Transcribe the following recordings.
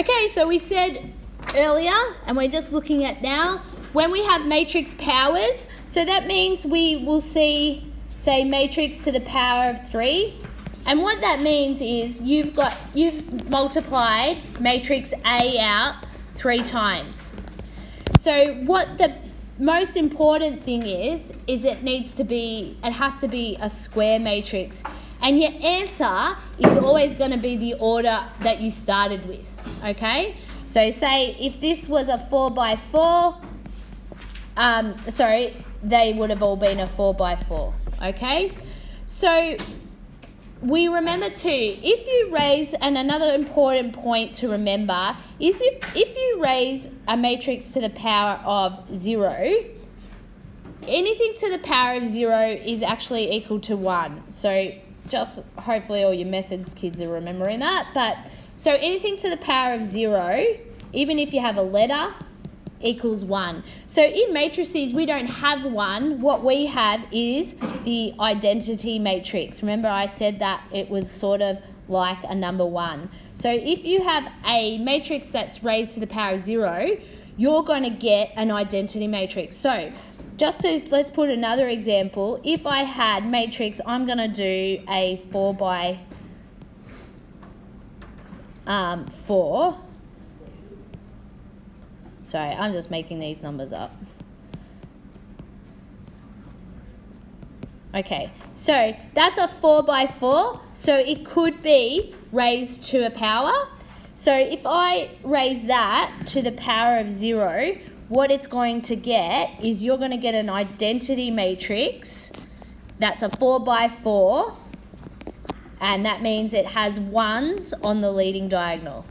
Okay, so we said earlier, and we're just looking at now, when we have matrix powers, so that means we will see, say, matrix to the power of 3. And what that means is you've multiplied matrix A out 3 times. So what the most important thing is it has to be a square matrix. And your answer is always going to be the order that you started with, okay? So say if this was a 4 by 4, they would have all been a 4 by 4, okay? So we remember too, if you raise, and another important point to remember is if you raise a matrix to the power of 0, anything to the power of 0 is actually equal to 1. So just hopefully all your methods kids are remembering that. But so anything to the power of 0, even if you have a letter, equals 1. So in matrices, we don't have 1. What we have is the identity matrix. Remember I said that it was sort of like a number 1. So if you have a matrix that's raised to the power of 0, you're going to get an identity matrix. So let's put another example. If I had matrix, I'm going to do a 4 by 4. Sorry, I'm just making these numbers up. Okay, so that's a 4 by 4, so it could be raised to a power. So if I raise that to the power of 0, what it's going to get is you're going to get an identity matrix that's a 4 by 4, and that means it has 1s on the leading diagonal.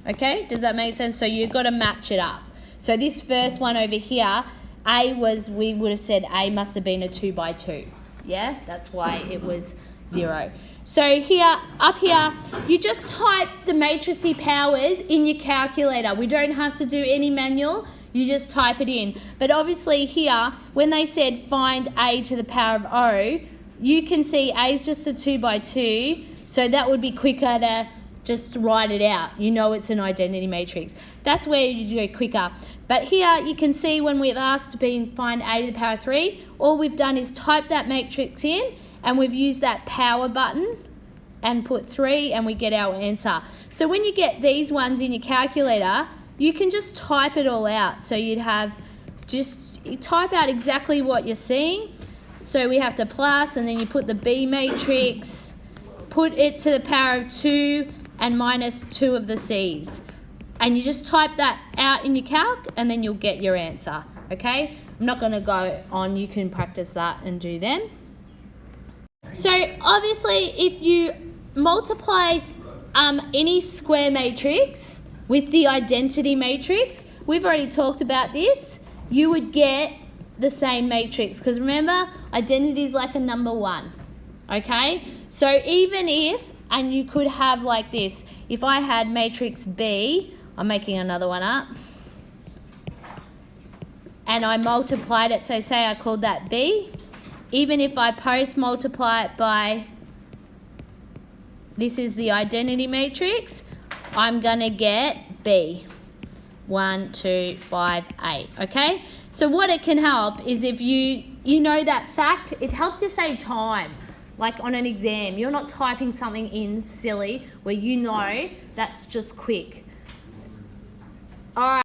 Okay, does that make sense? So you've got to match it up. So this first one over here, we would have said A must have been a 2 by 2. Yeah, that's why it was 0. So here, up here, you just type the matrices powers in your calculator. We don't have to do any manual. You just type it in. But obviously here, when they said find A to the power of O, you can see A is just a 2 by 2. So that would be quicker to just write it out. You know it's an identity matrix. That's where you go quicker. But here you can see when we've asked to find A to the power of 3, all we've done is type that matrix in, and we've used that power button and put 3, and we get our answer. So when you get these ones in your calculator, you can just type it all out. So you type out exactly what you're seeing. So we have to plus, and then you put the B matrix, put it to the power of 2, and minus 2 of the C's. And you just type that out in your calc, and then you'll get your answer, okay? I'm not going to go on. You can practice that and do them. So obviously, if you multiply any square matrix with the identity matrix, we've already talked about this, you would get the same matrix. Because remember, identity is like a number 1, okay? So even if, and you could have like this, if I had matrix B, I'm making another one up, and I multiplied it, so say I called that B, even if I post multiply it by, this is the identity matrix, I'm going to get B. 1, 2, 5, 8, okay? So what it can help is if you know that fact, it helps you save time. Like on an exam, you're not typing something in silly where you know that's just quick. All right.